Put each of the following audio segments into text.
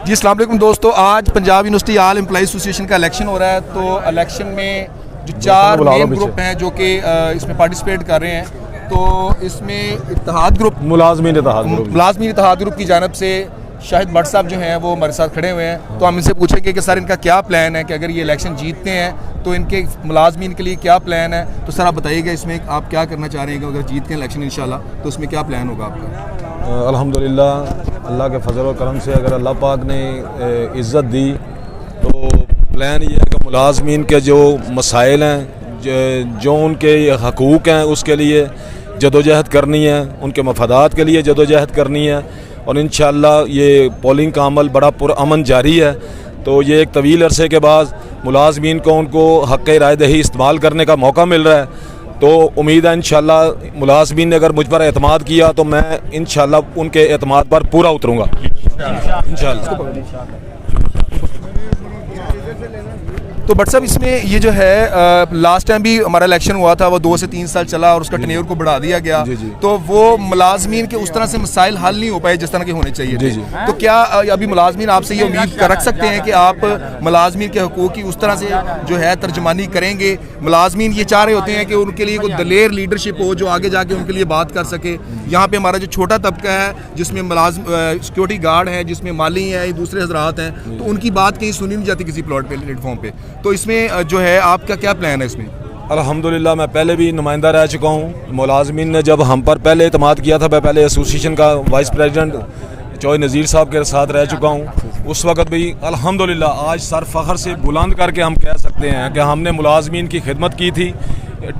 जी अस्सलाम वालेकुम दोस्तों, आज पंजाब यूनिवर्सिटी आल एम्प्लॉय एसोसिएशन का इलेक्शन हो रहा है। तो इलेक्शन में जो चार मेन ग्रुप हैं जो कि इसमें पार्टिसिपेट कर रहे हैं, तो इसमें इत्तेहाद ग्रुप मुलाजमीन इत्तेहाद ग्रुप की जानब से शाहिद भट्ट साहब जो हैं वो हमारे साथ खड़े हुए हैं। तो हम इनसे पूछेंगे कि सर इनका क्या प्लान है कि अगर ये इलेक्शन जीतते हैं तो इनके मुलाजमीन के लिए क्या प्लान है। तो सर आप बताइएगा इसमें आप क्या करना चाह रहे हैं कि अगर जीतते हैं इलेक्शन इंशाल्लाह तो उसमें क्या प्लान होगा आपका। अल्हम्दुलिल्लाह अल्लाह के फजल और करम से अगर अल्लाह पाक ने इज़्ज़त दी तो प्लान ये है कि मुलाजमीन के जो मसाइल हैं, जो उनके हकूक़ हैं, उसके लिए जदोजहद करनी है, उनके मफादात के लिए जदोजहद करनी है। और इंशाअल्लाह ये पोलिंग का अमल बड़ा पुरअमन जारी है। तो ये एक तवील अरसे के बाद मुलाजमीन को उनको हक़ राय दही इस्तेमाल करने का मौका मिल रहा है। तो उम्मीद है इंशाअल्लाह मुलाजमीन ने अगर मुझ पर एतमाद किया तो मैं इंशाअल्लाह उनके एतमाद पर पूरा उतरूँगा इंशाअल्लाह। तो भट्ट साहब इसमें ये जो है लास्ट टाइम भी हमारा इलेक्शन हुआ था, वो 2 से 3 साल चला और उसका टेन्योर को बढ़ा दिया गया। तो वो मुलाजमीन के उस तरह से मसाइल हल नहीं हो पाए जिस तरह के होने चाहिए थे। तो क्या अभी मुलाजमीन आपसे ये उम्मीद कर रख सकते हैं कि आप मुलाजमीन के हकूक़ की उस तरह से जो है तर्जमानी करेंगे? मुलाजमीन ये चाह रहे होते हैं कि उनके लिए कोई दलेर लीडरशिप हो जो आगे जाके उनके लिए बात कर सके। यहाँ पे हमारा जो छोटा तबका है जिसमें सिक्योरिटी गार्ड है, जिसमें माली हैं, दूसरे हजरात हैं, तो उनकी बात कहीं सुनी नहीं जाती किसी प्लेटफॉर्म पे। तो इसमें जो है आपका क्या प्लान है इसमें? अल्हम्दुलिल्लाह मैं पहले भी नुमाइंदा रह चुका हूँ। मुलाजमीन ने जब हम पर पहले एतमाद किया था, मैं पहले एसोसिएशन का वाइस प्रेसिडेंट चौधरी नज़ीर साहब के साथ रह चुका हूँ। उस वक्त भी अल्हम्दुलिल्लाह आज सर फ़ख्र से बुलंद करके हम कह सकते हैं कि हमने मुलाजमीन की खिदमत की थी।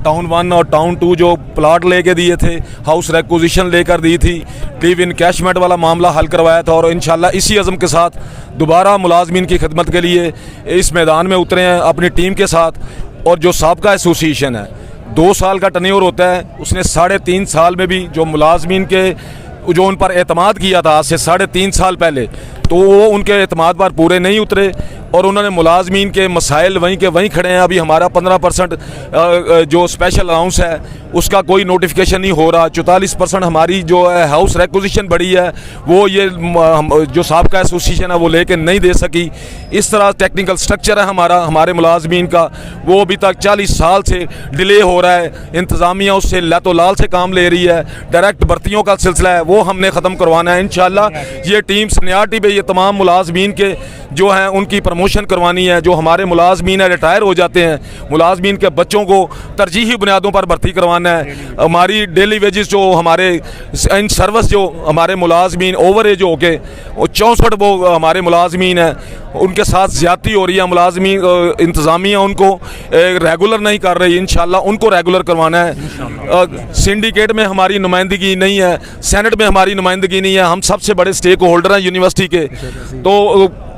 टाउन 1 और टाउन 2 जो प्लाट लेके दिए थे, हाउस रेक्विजिशन लेकर दी थी, लीव इनकैशमेंट वाला मामला हल करवाया था। और इंशाल्लाह इसी अज़म के साथ दोबारा मुलाजमीन की खिदमत के लिए इस मैदान में उतरे हैं अपनी टीम के साथ। और जो साबका एसोसिएशन है 2 साल का टन्योर होता है, उसने 3.5 साल में भी जो मुलाजमीन के जो उन पर एतमाद किया था आज से 3.5 साल पहले, तो वो उनके एतमाद पर पूरे नहीं उतरे और उन्होंने मुलाजमीन के मसाइल वहीं के वहीं खड़े हैं। अभी हमारा 15% जो स्पेशल अलाउंस है उसका कोई नोटिफिकेशन नहीं हो रहा। 44% हमारी जो है हाउस रेक्विजिशन बढ़ी है वो ये जो साबका एसोसिएशन है वो लेके नहीं दे सकी। इस तरह टेक्निकल स्ट्रक्चर है हमारे मुलाजमीन का, वो अभी तक 40 साल से डिले हो रहा है। इंतज़ामिया उससे लातो लाल से काम ले रही है। डायरेक्ट भर्तियों का सिलसिला है वो हमने ख़त्म करवाना है इंशाअल्लाह। ये टीम सीनियरिटी पे ये तमाम मुलाजमीन के जो हैं उनकी प्रमोशन करवानी है। जो हमारे मुलाजमीन है रिटायर हो जाते हैं, मुलाजमीन के बच्चों को तरजीही बुनियादों पर भर्ती करवाना है। हमारी डेली वेजेस जो हमारे इन सर्विस जो हमारे मुलाजमीन ओवर एज हो के 64 वो हमारे मुलाजमीन हैं, उनके साथ ज़्यादती हो रही है। मुलाजमीन इंतज़ामिया उनको रेगुलर नहीं कर रही, इंशाल्लाह उनको रेगुलर करवाना है। सिंडिकेट में हमारी नुमाइंदगी नहीं है, सेनेट में हमारी नुमाइंदगी नहीं है। हम सबसे बड़े स्टेक होल्डर हैं यूनिवर्सिटी के, तो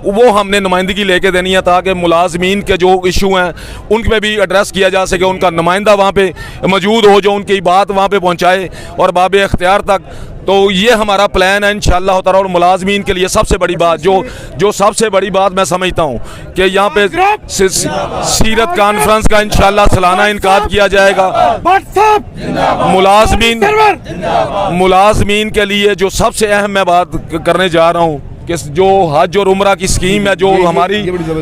वो हमने नुमाइंदगी लेके देनी है ताकि मुलाजमीन के जो इशू हैं उनमें भी एड्रेस किया जा सके। उनका नुमाइंदा वहाँ पे मौजूद हो जो उनकी बात वहाँ पे पहुँचाए और बाब इख्तियार तक। तो ये हमारा प्लान है इंशाअल्लाह ताला। और मुलाजमीन के लिए सबसे बड़ी बात जो सबसे बड़ी बात मैं समझता हूँ कि यहाँ पे सीरत कॉन्फ्रेंस का इंशाअल्लाह सालाना इनकाद किया जाएगा। मुलाजमीन के लिए जो सबसे अहम मैं बात करने जा रहा हूँ कि जो हज और उम्रा की स्कीम है जो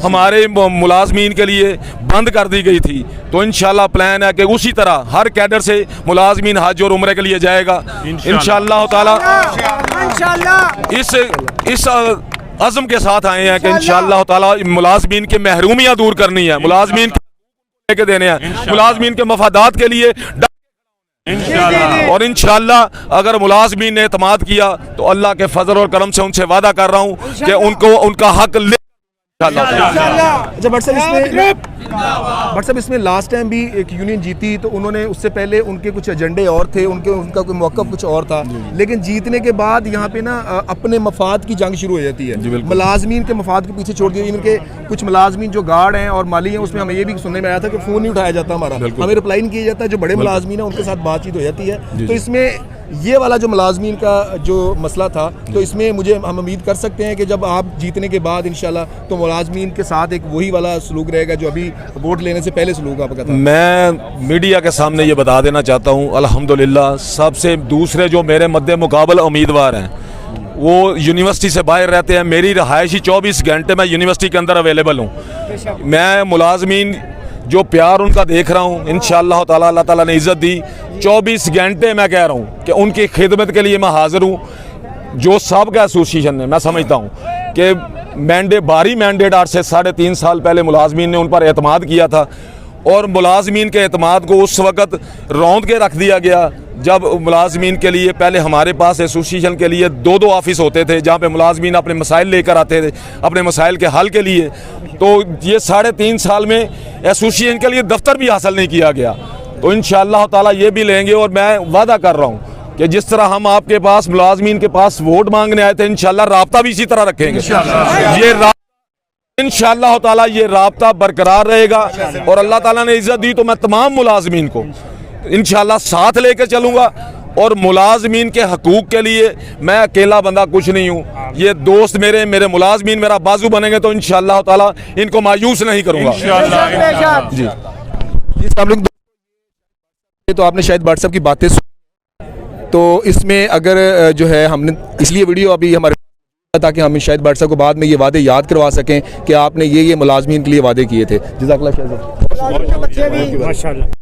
हमारे मुलाजमीन के लिए बंद कर दी गई थी, तो इंशाल्लाह प्लान है कि उसी तरह हर कैडर से मुलाजमीन हज और उम्रे के लिए जाएगा इंशाल्लाह ताला। इस अज़म के साथ आए हैं कि इंशाल्लाह ताला मुलाजमीन के महरूमियाँ दूर करनी है, मुलाजमीन के देने हैं, मुलाजमीन के मफादात के लिए और इंशाअल्लाह अगर मुलाजमीन ने एतमाद किया तो अल्लाह के फजल और करम से उनसे वादा कर रहा हूँ कि उनको उनका हक ले। अच्छा भट्ट साहब इसमें लास्ट टाइम भी एक यूनियन जीती तो उन्होंने उससे पहले उनके कुछ एजेंडे और थे, उनका कोई मौक़िफ़ कुछ और था, लेकिन जीतने के बाद यहाँ पे ना अपने मफाद की जंग शुरू हो जाती है। मुलाजमीन के मफाद के पीछे छोड़ दिए। इनके कुछ मुलाजमीन जो गार्ड हैं और माली हैं उसमें हमें ये भी सुनने में आया था कि फ़ोन नहीं उठाया जाता हमारा, हमें रिप्लाई नहीं किया जाता। जो बड़े मुलाजमीन हैं उनके साथ बातचीत हो जाती है। तो इसमें ये वाला जो मुलाजमीन का जो मसला था, तो इसमें हम उम्मीद कर सकते हैं कि जब आप जीतने के बाद इंशाल्लाह तो मुलाजमीन के साथ एक वही वाला सलूक रहेगा जो अभी वोट लेने से पहले सलूक आपका था। मैं मीडिया के सामने ये बता देना चाहता हूँ, अल्हम्दुलिल्लाह सबसे दूसरे जो मेरे मद्दे मुकाबल उम्मीदवार हैं वो यूनिवर्सिटी से बाहर रहते हैं। मेरी रहायशी 24 घंटे मैं यूनिवर्सिटी के अंदर अवेलेबल हूँ। मैं मुलाजमीन जो प्यार उनका देख रहा हूँ, इंशाअल्लाह ताला अल्लाह ताला ने इज़्ज़त दी। 24 घंटे मैं कह रहा हूँ कि उनकी खिदमत के लिए मैं हाज़िर हूँ। जो सबका एसोसिएशन ने, मैं समझता हूँ कि भारी मैंडेट आज से 3.5 साल पहले मुलाजमीन ने उन पर एतमाद किया था, और मुलाजमीन के एतमाद को उस वक़्त रौंद के रख दिया गया जब मुलाजमीन के लिए पहले हमारे पास एसोसिएशन के लिए 2-2 ऑफिस होते थे जहाँ पे मुलाजमीन अपने मसाइल लेकर आते थे, अपने मसाइल के हल के लिए। तो ये 3.5 साल में एसोसिएशन के लिए दफ्तर भी हासिल नहीं किया गया। तो इंशाअल्लाह ताला ये भी लेंगे, और मैं वादा कर रहा हूँ कि जिस तरह हम आपके पास मुलाजमीन के पास वोट मांगने आए थे, इंशाअल्लाह राब्ता भी इसी तरह रखेंगे। ये इंशाअल्लाह ताला ये राब्ता बरकरार रहेगा, और अल्लाह ताला ने इज़्ज़त दी तो मैं तमाम मुलाजमीन को इंशाअल्लाह साथ लेकर चलूँगा। और मुलाजमीन के हकूक़ के लिए मैं अकेला बंदा कुछ नहीं हूँ। ये दोस्त मेरे मुलाजमीन मेरा बाजू बनेंगे तो इंशाअल्लाह ताला इनको मायूस नहीं करूँगा। जी जी। तो आपने शायद व्हाट्सएप की बातें सुनी, तो इसमें अगर जो है हमने इसलिए वीडियो अभी हमारे ताकि हम शायद व्हाट्सएप को बाद में ये वादे याद करवा सकें कि आपने ये मुलाजमीन के लिए वादे किए थे। जज़ाकल्लाह खैर। माशाल्लाह।